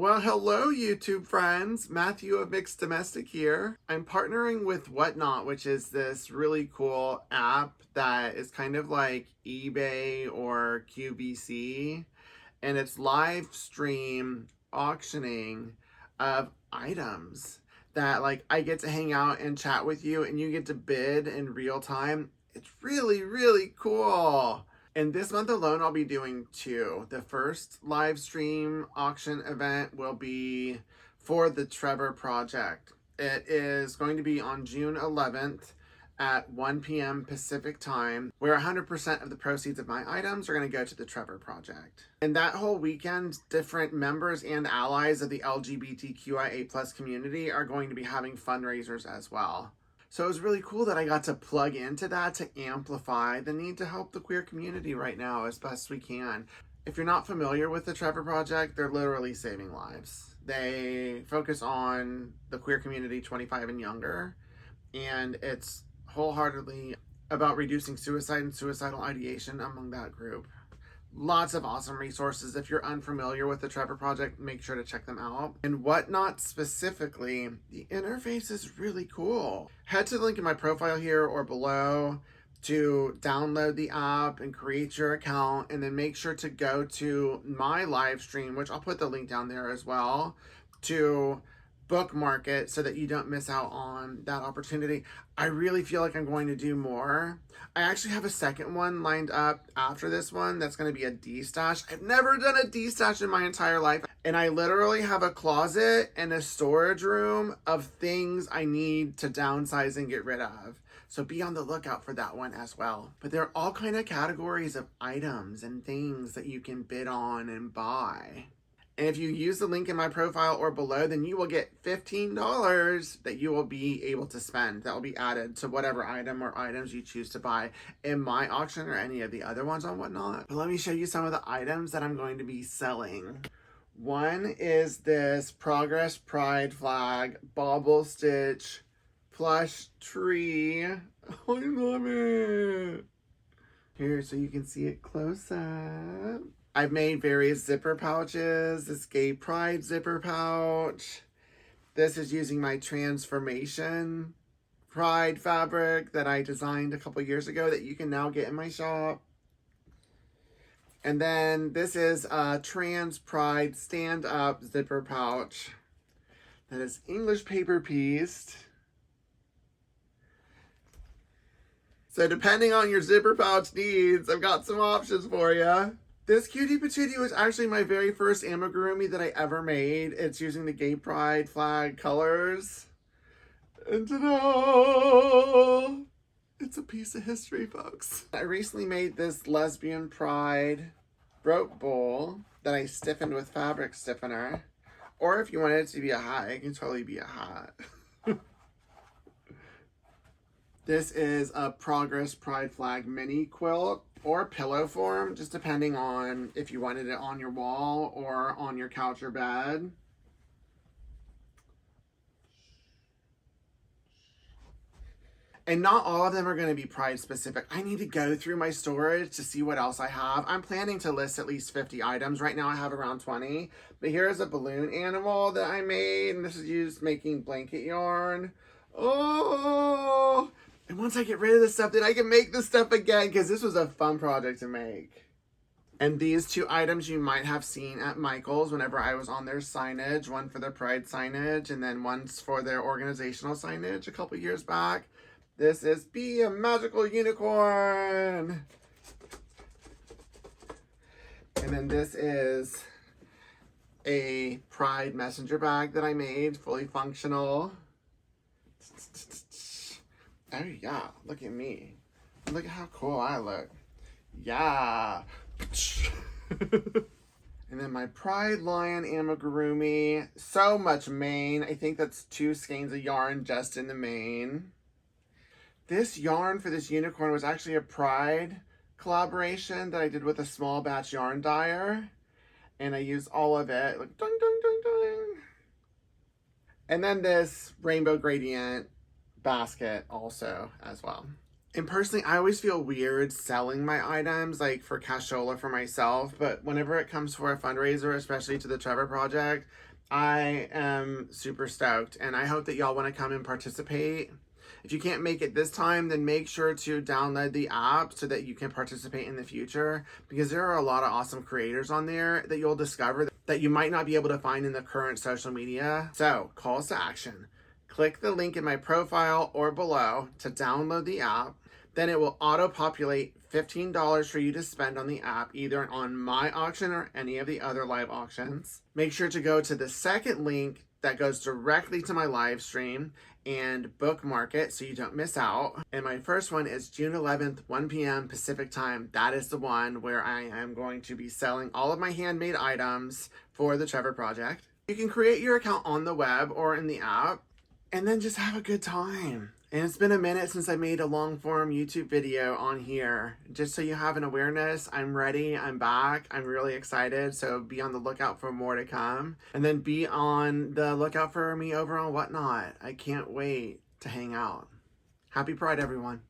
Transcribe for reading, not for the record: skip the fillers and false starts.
Well, hello, YouTube friends. Matthew of Mixed Domestic here. I'm partnering with Whatnot, which is this really cool app that is kind of like eBay or QVC, and it's live stream auctioning of items that like I get to hang out and chat with you, and you get to bid in real time. It's really, really cool. And this month alone, I'll be doing two. The first live stream auction event will be for the Trevor project. It is going to be on June 11th at 1 p.m. Pacific time, where 100% of the proceeds of my items are going to go to the Trevor project. And that whole weekend, different members and allies of the LGBTQIA+ community are going to be having fundraisers as well. So it was really cool that I got to plug into that to amplify the need to help the queer community right now as best we can. If you're not familiar with the Trevor Project, they're literally saving lives. They focus on the queer community 25 and younger, and it's wholeheartedly about reducing suicide and suicidal ideation among that group. Lots of awesome resources. If you're unfamiliar with the Trevor Project, make sure to check them out. And Whatnot specifically, the interface is really cool. Head to the link in my profile here or below to download the app and create your account, and then make sure to go to my live stream, which I'll put the link down there as well, to bookmark it so that you don't miss out on that opportunity. I really feel like I'm going to do more. I actually have a second one lined up after this one that's going to be a D-stash. I've never done a D-stash in my entire life, and I literally have a closet and a storage room of things I need to downsize and get rid of. So be on the lookout for that one as well. But there are all kind of categories of items and things that you can bid on and buy. And if you use the link in my profile or below, then you will get $15 that you will be able to spend. That will be added to whatever item or items you choose to buy in my auction or any of the other ones on Whatnot. But let me show you some of the items that I'm going to be selling. One is this Progress Pride flag, bauble stitch, plush tree. I love it. Here, so you can see it close up. I've made various zipper pouches. This gay pride zipper pouch. This is using my transformation pride fabric that I designed a couple years ago that you can now get in my shop. And then this is a trans pride stand-up zipper pouch that is English paper pieced. So depending on your zipper pouch needs, I've got some options for you. This cutie patootie was actually my very first amigurumi that I ever made. It's using the gay pride flag colors. And ta-da! It's a piece of history, folks. I recently made this lesbian pride rope bowl that I stiffened with fabric stiffener. Or if you wanted it to be a hat, it can totally be a hat. This is a Progress Pride Flag mini quilt or pillow form, just depending on if you wanted it on your wall or on your couch or bed. And not all of them are going to be Pride specific. I need to go through my storage to see what else I have. I'm planning to list at least 50 items. Right now I have around 20. But here's a balloon animal that I made, and this is used making blanket yarn. Oh! And once I get rid of this stuff, then I can make this stuff again, because this was a fun project to make. And these two items you might have seen at Michael's whenever I was on their signage. One for their Pride signage, and then one's for their organizational signage a couple years back. This is Be a Magical Unicorn. And then this is a Pride messenger bag that I made, fully functional. Oh yeah, look at me. Look at how cool I look. Yeah. And then my Pride Lion amigurumi. So much mane. I think that's 2 skeins of yarn just in the mane. This yarn for this unicorn was actually a Pride collaboration that I did with a small batch yarn dyer. And I used all of it. Like, ding, ding, ding, ding. And then this rainbow gradient basket also as well. And personally, I always feel weird selling my items, like for cashola for myself, but whenever it comes for a fundraiser, especially to the Trevor Project, I am super stoked, and I hope that y'all want to come and participate. If you can't make it this time, then make sure to download the app so that you can participate in the future, because there are a lot of awesome creators on there that you'll discover that you might not be able to find in the current social media. So, calls to action. Click the link in my profile or below to download the app. Then it will auto-populate $15 for you to spend on the app, either on my auction or any of the other live auctions. Make sure to go to the second link that goes directly to my live stream and bookmark it so you don't miss out. And my first one is June 11th, 1 p.m. Pacific time. That is the one where I am going to be selling all of my handmade items for the Trevor project. You can create your account on the web or in the app and then just have a good time. And it's been a minute since I made a long form YouTube video on here. Just so you have an awareness, I'm ready, I'm back, I'm really excited. So be on the lookout for more to come. And then be on the lookout for me over on Whatnot. I can't wait to hang out. Happy Pride, everyone.